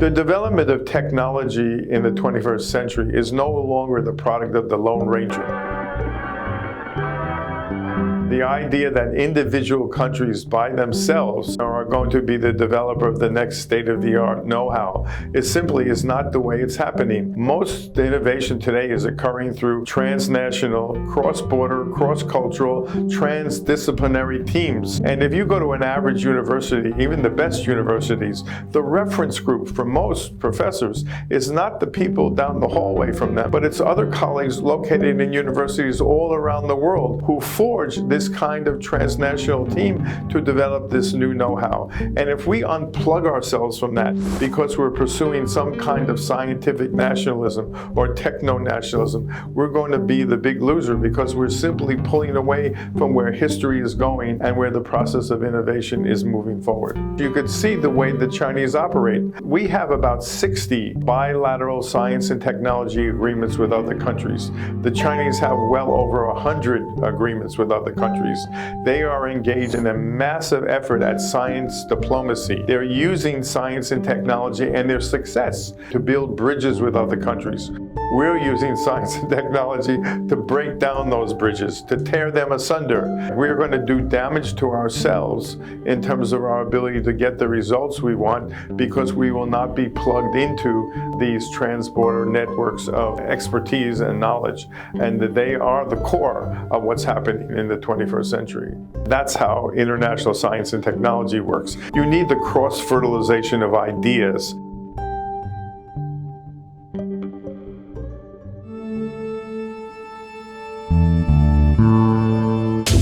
The development of technology in the 21st century is no longer the product of the Lone Ranger. The idea that individual countries by themselves are going to be the developer of the next state-of-the-art know-how is not the way it's happening. Most innovation today is occurring through transnational, cross-border, cross-cultural, transdisciplinary teams. And if you go to an average university, even the best universities, the reference group for most professors is not the people down the hallway from them, but it's other colleagues located in universities all around the world who forge this kind of transnational team to develop this new know-how. And if we unplug ourselves from that because we're pursuing some kind of scientific nationalism or techno-nationalism, we're going to be the big loser because we're simply pulling away from where history is going and where the process of innovation is moving forward. You could see the way the Chinese operate. We have about 60 bilateral science and technology agreements with other countries. The Chinese have well over 100 agreements with other countries. They are engaged in a massive effort at science diplomacy. They're using science and technology and their success to build bridges with other countries. We're using science and technology to break down those bridges, to tear them asunder. We're going to do damage to ourselves in terms of our ability to get the results we want because we will not be plugged into these transborder networks of expertise and knowledge, and that they are the core of what's happening in the 21st century. That's how international science and technology works. You need the cross-fertilization of ideas.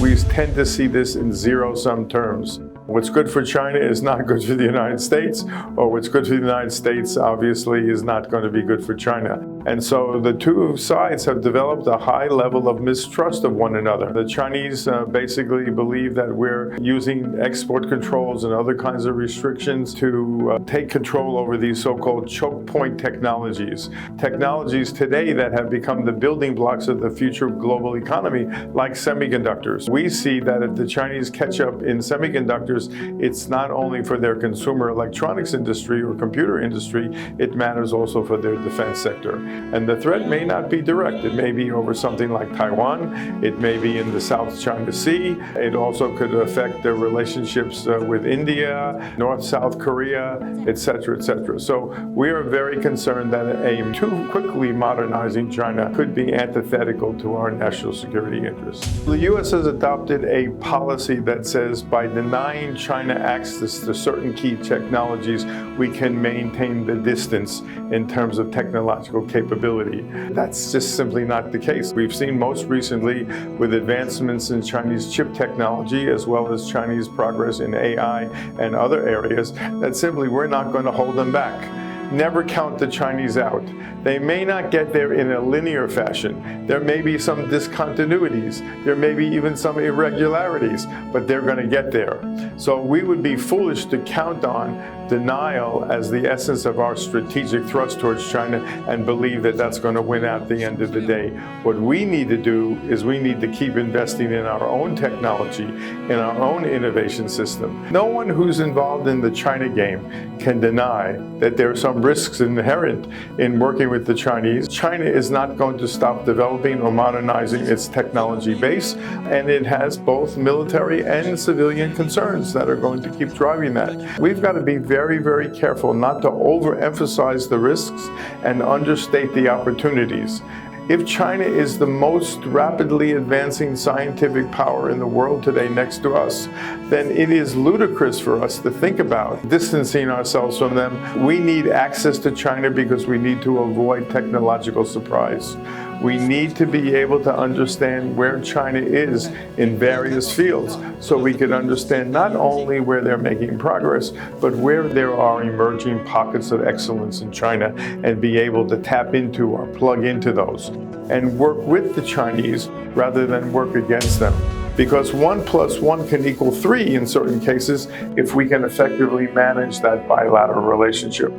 We tend to see this in zero-sum terms. What's good for China is not good for the United States, or what's good for the United States obviously is not going to be good for China. And so the two sides have developed a high level of mistrust of one another. The Chinese basically believe that we're using export controls and other kinds of restrictions to take control over these so-called choke point technologies. Technologies today that have become the building blocks of the future global economy, like semiconductors. We see that if the Chinese catch up in semiconductors, it's not only for their consumer electronics industry or computer industry, it matters also for their defense sector. And the threat may not be direct. It may be over something like Taiwan. It may be in the South China Sea. It also could affect their relationships with India, North-South Korea, etc., etc. So we are very concerned that a too quickly modernizing China could be antithetical to our national security interests. The U.S. has adopted a policy that says by denying China access to certain key technologies, we can maintain the distance in terms of technological capability. That's just simply not the case. We've seen most recently with advancements in Chinese chip technology as well as Chinese progress in AI and other areas that simply we're not going to hold them back. Never count the Chinese out. They may not get there in a linear fashion. There may be some discontinuities. There may be even some irregularities, but they're going to get there. So we would be foolish to count on denial as the essence of our strategic thrust towards China and believe that that's going to win out at the end of the day. What we need to do is we need to keep investing in our own technology, in our own innovation system. No one who's involved in the China game can deny that there are some risks inherent in working with the Chinese. China is not going to stop developing or modernizing its technology base, and it has both military and civilian concerns that are going to keep driving that. We've got to be very, very careful not to overemphasize the risks and understate the opportunities. If China is the most rapidly advancing scientific power in the world today next to us, then it is ludicrous for us to think about distancing ourselves from them. We need access to China because we need to avoid technological surprise. We need to be able to understand where China is in various fields so we can understand not only where they're making progress, but where there are emerging pockets of excellence in China and be able to tap into or plug into those and work with the Chinese rather than work against them. Because 1 + 1 can equal 3 in certain cases if we can effectively manage that bilateral relationship.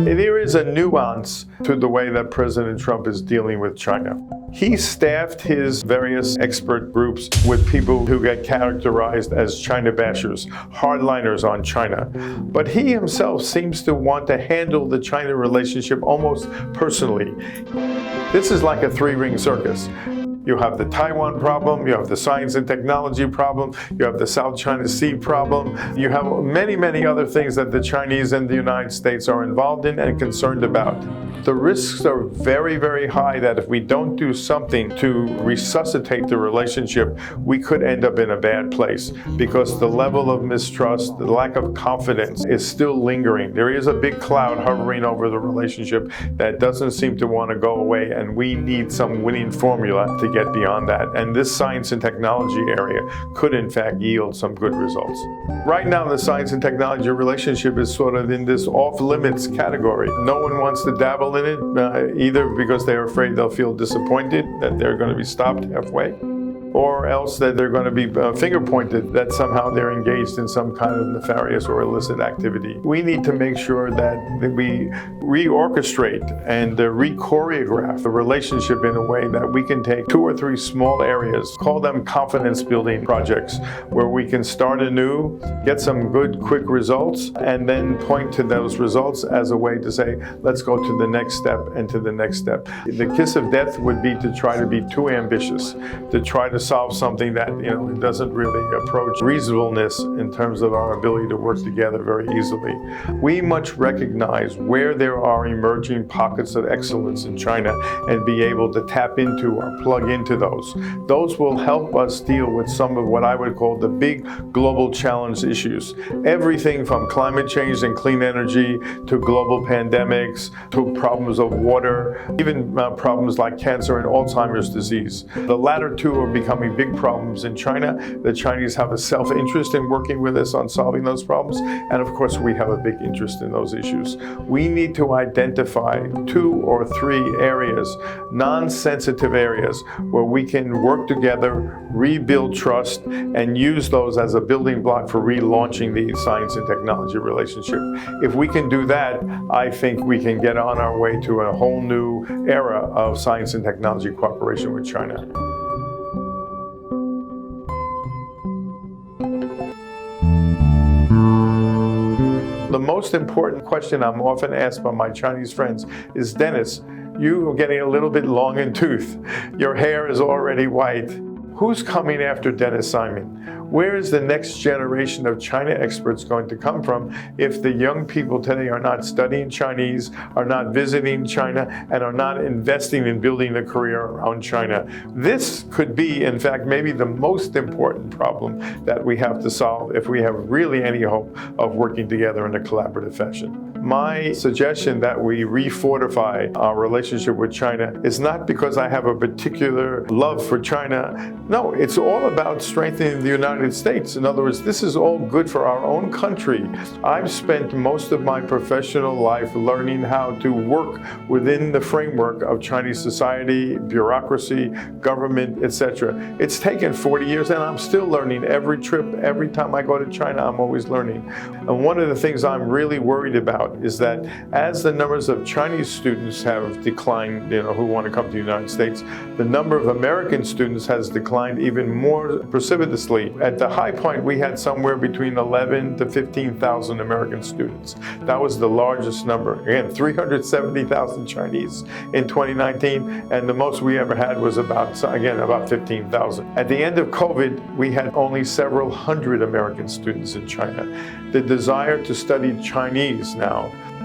There is There's a nuance to the way that President Trump is dealing with China. He staffed his various expert groups with people who get characterized as China bashers, hardliners on China. But he himself seems to want to handle the China relationship almost personally. This is like a three-ring circus. You have the Taiwan problem, you have the science and technology problem, you have the South China Sea problem, you have many, many other things that the Chinese and the United States are involved in and concerned about. The risks are very, very high that if we don't do something to resuscitate the relationship, we could end up in a bad place because the level of mistrust, the lack of confidence is still lingering. There is a big cloud hovering over the relationship that doesn't seem to want to go away, and we need some winning formula to get beyond that. And this science and technology area could in fact yield some good results. Right now, the science and technology relationship is sort of in this off-limits category. No one wants to dabble in it, either because they're afraid they'll feel disappointed that they're going to be stopped halfway, or else that they're going to be finger pointed that somehow they're engaged in some kind of nefarious or illicit activity. We need to make sure that we reorchestrate and re-choreograph the relationship in a way that we can take 2 or 3 small areas, call them confidence building projects, where we can start anew, get some good quick results, and then point to those results as a way to say, let's go to the next step and to the next step. The kiss of death would be to try to be too ambitious, to try to solve something that doesn't really approach reasonableness in terms of our ability to work together very easily. We must recognize where there are emerging pockets of excellence in China and be able to tap into or plug into those. Those will help us deal with some of what I would call the big global challenge issues. Everything from climate change and clean energy to global pandemics to problems of water, even problems like cancer and Alzheimer's disease. The latter two are becoming big problems in China. The Chinese have a self-interest in working with us on solving those problems, and of course we have a big interest in those issues. We need to identify 2 or 3 areas, non-sensitive areas, where we can work together, rebuild trust, and use those as a building block for relaunching the science and technology relationship. If we can do that, I think we can get on our way to a whole new era of science and technology cooperation with China. The most important question I'm often asked by my Chinese friends is, Dennis, you are getting a little bit long in tooth. Your hair is already white. Who's coming after Dennis Simon? Where is the next generation of China experts going to come from if the young people today are not studying Chinese, are not visiting China, and are not investing in building a career around China? This could be, in fact, maybe the most important problem that we have to solve if we have really any hope of working together in a collaborative fashion. My suggestion that we refortify our relationship with China is not because I have a particular love for China. No, it's all about strengthening the United States. In other words, this is all good for our own country. I've spent most of my professional life learning how to work within the framework of Chinese society, bureaucracy, government, etc. It's taken 40 years and I'm still learning every trip. Every time I go to China, I'm always learning. And one of the things I'm really worried about is that as the numbers of Chinese students have declined, who want to come to the United States, the number of American students has declined even more precipitously. At the high point, we had somewhere between 11 to 15,000 American students. That was the largest number. Again, 370,000 Chinese in 2019, and the most we ever had was about 15,000. At the end of COVID, we had only several hundred American students in China. The desire to study Chinese now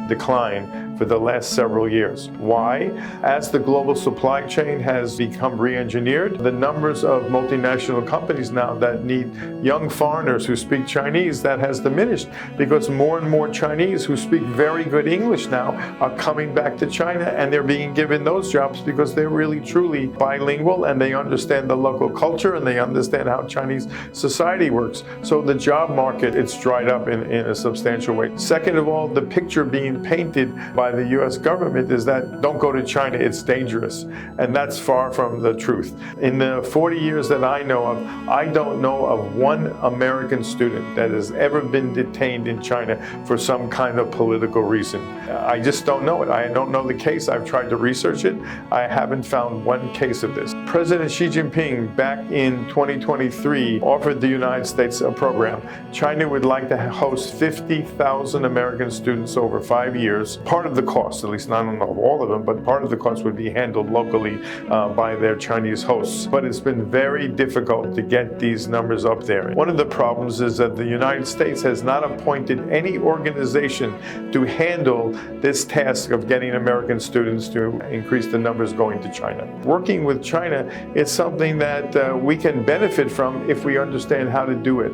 decline for the last several years. Why? As the global supply chain has become re-engineered, the numbers of multinational companies now that need young foreigners who speak Chinese, that has diminished because more and more Chinese who speak very good English now are coming back to China, and they're being given those jobs because they're really truly bilingual and they understand the local culture and they understand how Chinese society works. So the job market, it's dried up in a substantial way. Second of all, the picture being painted by by the U.S. government is that don't go to China, it's dangerous. And that's far from the truth. In the 40 years that I know of, I don't know of one American student that has ever been detained in China for some kind of political reason. I just don't know it. I don't know the case. I've tried to research it. I haven't found one case of this. President Xi Jinping back in 2023 offered the United States a program. China would like to host 50,000 American students over 5 years. Part of the cost, at least not all of them, but part of the cost would be handled locally by their Chinese hosts. But it's been very difficult to get these numbers up there. One of the problems is that the United States has not appointed any organization to handle this task of getting American students to increase the numbers going to China. Working with China is something that we can benefit from if we understand how to do it.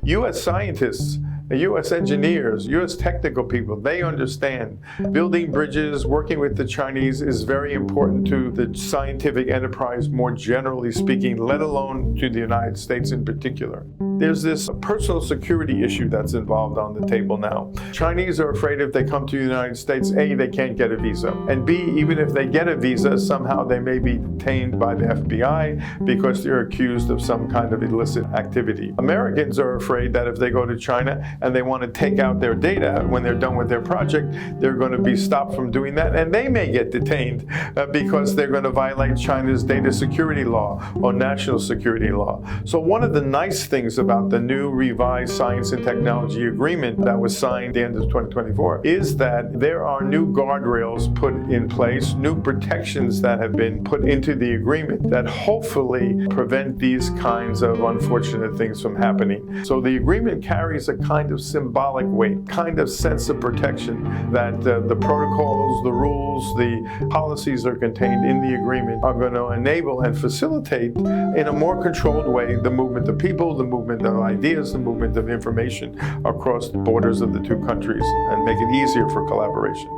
U.S. scientists, U.S. engineers, U.S. technical people, they understand building bridges, working with the Chinese is very important to the scientific enterprise more generally speaking, let alone to the United States in particular. There's this personal security issue that's involved on the table now. Chinese are afraid if they come to the United States, A, they can't get a visa, and B, even if they get a visa, somehow they may be detained by the FBI because they're accused of some kind of illicit activity. Americans are afraid that if they go to China and they want to take out their data when they're done with their project, they're going to be stopped from doing that, and they may get detained because they're going to violate China's data security law or national security law. So one of the nice things about the new revised Science and Technology Agreement that was signed at the end of 2024 is that there are new guardrails put in place, new protections that have been put into the agreement that hopefully prevent these kinds of unfortunate things from happening. So the agreement carries a kind of symbolic weight, kind of sense of protection that the protocols, the rules, the policies that are contained in the agreement are going to enable and facilitate in a more controlled way the movement of people, the movement of ideas, the movement of information across the borders of the two countries and make it easier for collaboration.